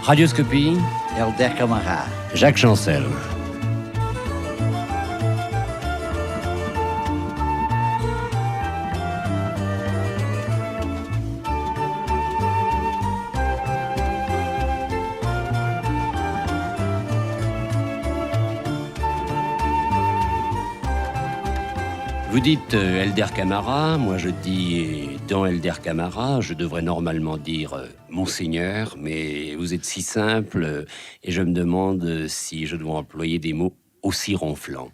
Radioscopie, Elder Camara. Jacques Chancel. Vous dites Elder Camara, moi je dis dans Elder Camara, je devrais normalement dire Monseigneur, mais vous êtes si simple et je me demande si je dois employer des mots aussi ronflants.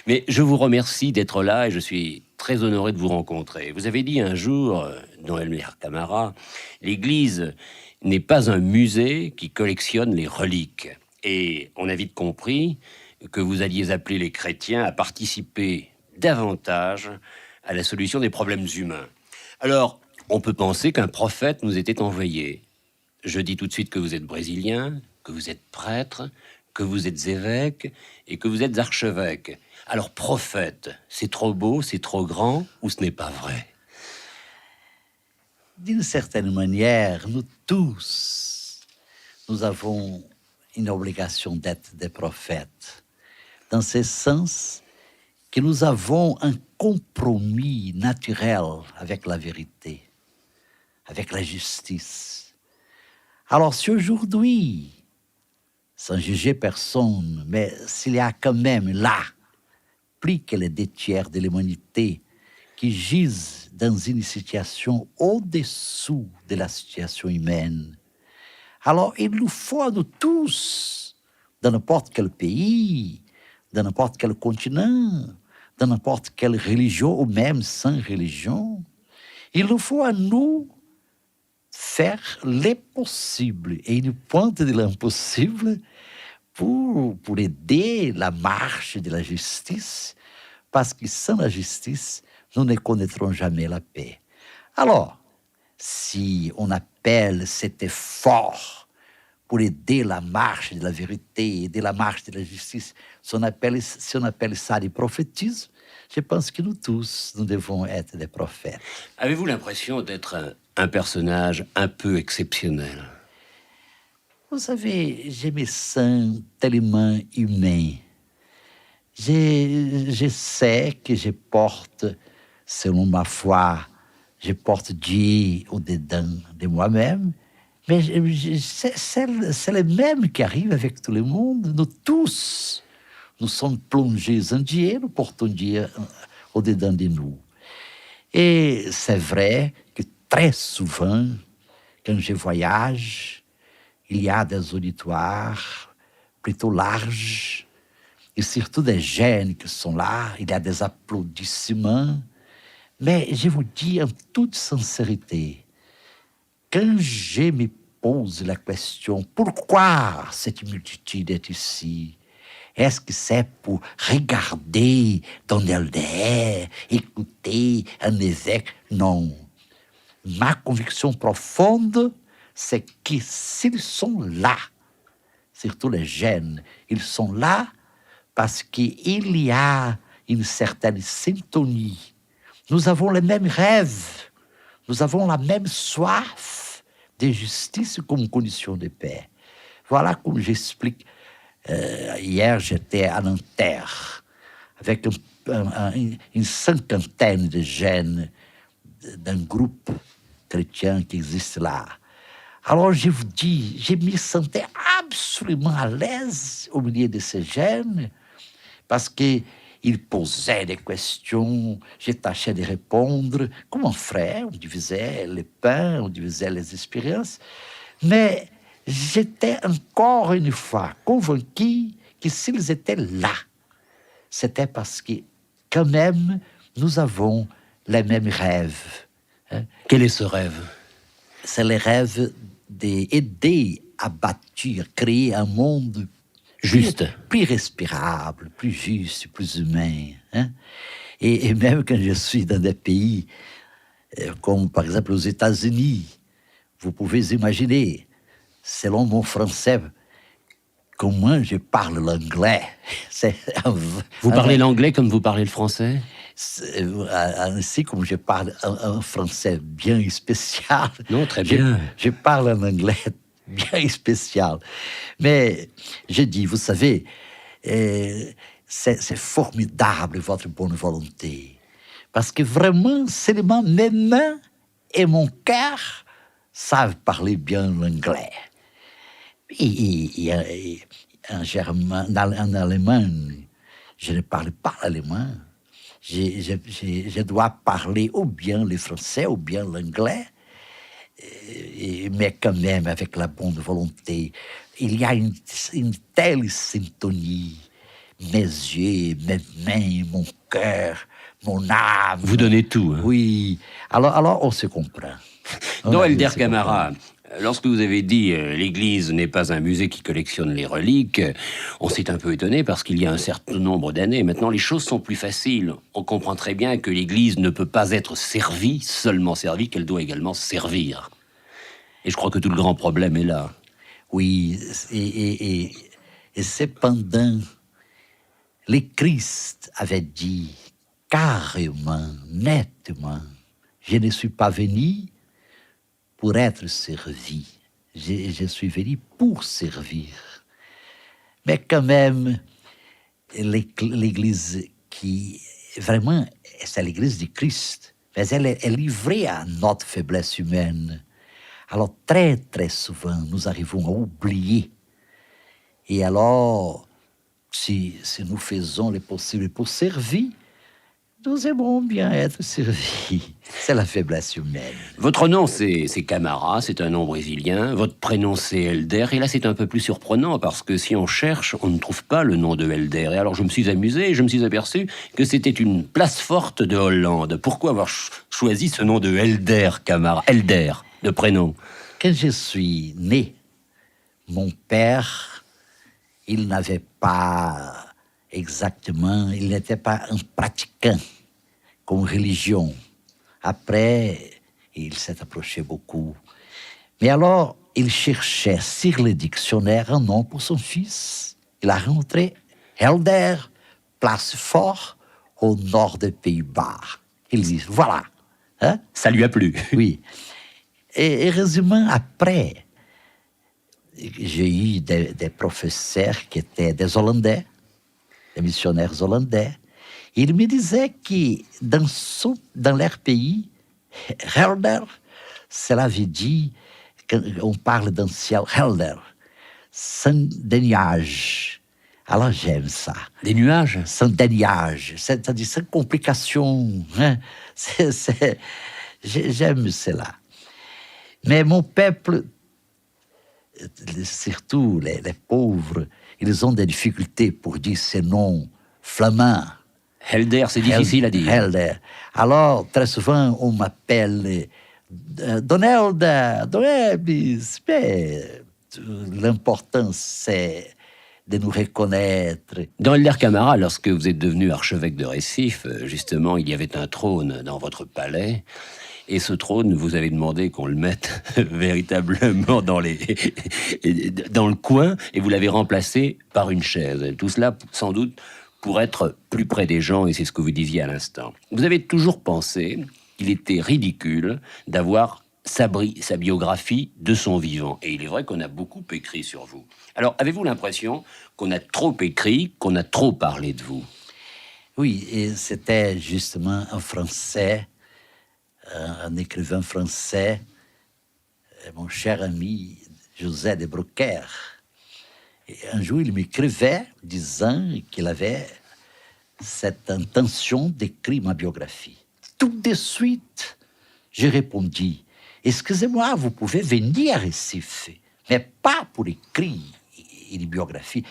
Mais je vous remercie d'être là et je suis très honoré de vous rencontrer. Vous avez dit un jour, dans Elder Camara, l'Église n'est pas un musée qui collectionne les reliques. Et on a vite compris que vous alliez appeler les chrétiens à participer davantage à la solution des problèmes humains. Alors, on peut penser qu'un prophète nous était envoyé. Je dis tout de suite que vous êtes brésilien, que vous êtes prêtre, que vous êtes évêque et que vous êtes archevêque. Alors, prophète, c'est trop beau, c'est trop grand ou ce n'est pas vrai? D'une certaine manière, nous tous, nous avons une obligation d'être des prophètes. Dans ce sens que nous avons un compromis naturel avec la vérité, avec la justice. Alors, si aujourd'hui, sans juger personne, mais s'il y a quand même là, plus que les 2/3 de l'humanité qui gisent dans une situation au-dessous de la situation humaine, alors il nous faut à nous tous, dans n'importe quel pays, dans n'importe quel continent, dans n'importe quelle religion ou même sans religion, il nous faut à nous faire les possibles et une pointe de l'impossible pour aider la marche de la justice, parce que sans la justice, nous ne connaîtrons jamais la paix. Alors, si on appelle cet effort pour aider la marche de la vérité, aider la marche de la justice, si on appelle ça du prophétisme, je pense que nous tous, nous devons être des prophètes. Avez-vous l'impression d'être un personnage un peu exceptionnel? Vous savez, je me sens tellement humain. Je sais que je porte, selon ma foi, je porte Dieu au-dedans de moi-même, mais c'est le même qui arrive avec tout le monde. Nous tous, nous sommes plongés en Dieu, nous portons Dieu au-dedans de nous. Et c'est vrai que très souvent, quand je voyage, il y a des auditoires plutôt larges, et surtout des jeunes qui sont là, il y a des applaudissements. Mais je vous dis en toute sincérité, quand je me pose la question, pourquoi cette multitude est ici? Est-ce que c'est pour regarder Don Elder, écouter un évêque? Non. Ma conviction profonde, c'est que s'ils sont là, surtout les jeunes, ils sont là parce qu'il y a une certaine syntonie. Nous avons les mêmes rêves, nous avons la même soif de justice comme condition de paix. Voilà comme j'explique. Hier, j'étais à Nanterre avec une cinquantaine de jeunes d'un groupe chrétien qui existe là. Alors, je vous dis, je me sentais absolument à l'aise au milieu de ces jeunes parce qu'ils posaient des questions, je tâchais de répondre comme un frère, on divisait les pains, on divisait les expériences, mais j'étais encore une fois convaincu que s'ils étaient là, c'était parce que, quand même, nous avons les mêmes rêves. Quel est ce rêve? C'est le rêve d'aider à bâtir, créer un monde juste, plus respirable, plus juste, plus humain. Et même quand je suis dans des pays comme par exemple aux États-Unis, vous pouvez imaginer, selon mon français, comment je parle l'anglais. Vous parlez l'anglais comme vous parlez le français? Ainsi comme je parle un français bien spécial. Non, très bien. Je parle en anglais bien spécial. Mais je dis, vous savez, c'est formidable votre bonne volonté. Parce que vraiment, seulement mes mains et mon cœur savent parler bien l'anglais. Et en germain, en allemand, je ne parle pas l'allemand. Je dois parler ou bien le français ou bien l'anglais. Mais quand même, avec la bonne volonté, il y a une telle syntonie. Mes yeux, mes mains, mon cœur, mon âme. Vous donnez tout. Hein. Oui. Alors, on se comprend. Non, Helder Camara, lorsque vous avez dit l'Église n'est pas un musée qui collectionne les reliques, on s'est un peu étonné parce qu'il y a un certain nombre d'années. Maintenant, les choses sont plus faciles. On comprend très bien que l'Église ne peut pas être servie, seulement servie, qu'elle doit également servir. Et je crois que tout le grand problème est là. Oui, et cependant, le Christ avait dit carrément, nettement, je ne suis pas venu pour être servi. Je suis venu pour servir. Mais quand même, l'Église qui, vraiment, c'est l'Église du Christ, mais elle est livrée à notre faiblesse humaine. Alors, très, très souvent, nous arrivons à oublier. Et alors, si nous faisons le possible pour servir, nous aimerons bien être servis. C'est la faiblesse humaine. Votre nom, c'est Camara, c'est un nom brésilien. Votre prénom, c'est Helder. Et là, c'est un peu plus surprenant parce que si on cherche, on ne trouve pas le nom de Helder. Et alors, je me suis amusé et je me suis aperçu que c'était une place forte de Hollande. Pourquoi avoir choisi ce nom de Helder Camara? Helder, de prénom. Quand je suis né, mon père, il n'avait pas exactement, il n'était pas un pratiquant comme religion. Après, il s'est approché beaucoup. Mais alors, il cherchait sur le dictionnaire un nom pour son fils. Il a rencontré Helder, place fort au nord des Pays-Bas. Il dit, voilà. Hein? Ça lui a plu. Oui. Et heureusement, après, j'ai eu des professeurs qui étaient des Hollandais, des missionnaires hollandais. Ils me disaient que dans leur pays, Helder, cela veut dire, quand on parle d'un ciel helder, sans des nuages. Alors j'aime ça. Des nuages? Sans des nuages, c'est-à-dire sans complications. Hein? J'aime cela. Mais mon peuple, surtout les pauvres, ils ont des difficultés pour dire ces noms flamands. Helder, c'est difficile à dire. Helder. Alors, très souvent, on m'appelle Don Helder, Don Ebis. Mais l'important, c'est de nous reconnaître. Dans Helder Camara, lorsque vous êtes devenu archevêque de Recife, justement, il y avait un trône dans votre palais. Et ce trône, vous avez demandé qu'on le mette véritablement dans le coin, et vous l'avez remplacé par une chaise. Tout cela, sans doute, pour être plus près des gens, et c'est ce que vous disiez à l'instant. Vous avez toujours pensé qu'il était ridicule d'avoir sa biographie de son vivant. Et il est vrai qu'on a beaucoup écrit sur vous. Alors, avez-vous l'impression qu'on a trop écrit, qu'on a trop parlé de vous? Oui, et c'était justement un Français, un écrivain français, mon cher ami José de Brocaire. Et un jour, il m'écrivait disant qu'il avait cette intention d'écrire ma biographie. Tout de suite, j'ai répondu, excusez-moi, vous pouvez venir à Recife, mais pas pour écrire une biographie.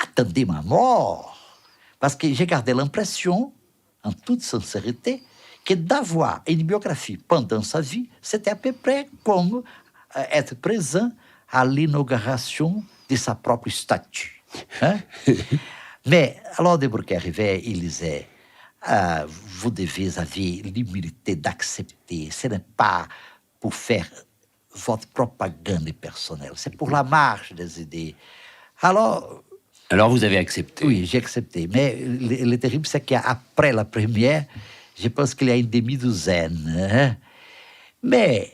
Attendez ma mort. Parce que j'ai gardé l'impression, en toute sincérité, que d'avoir une biographie pendant sa vie, c'était à peu près comme être présent à l'inauguration de sa propre statue. Hein? Mais alors de Brocaire arrivait, il disait, vous devez avoir l'humilité d'accepter. Ce n'est pas pour faire votre propagande personnelle, c'est pour la marche des idées. Alors vous avez accepté? Oui, j'ai accepté. Mais le terrible, c'est qu'après la première, je pense qu'il y a une demi-douzaine. Hein? Mais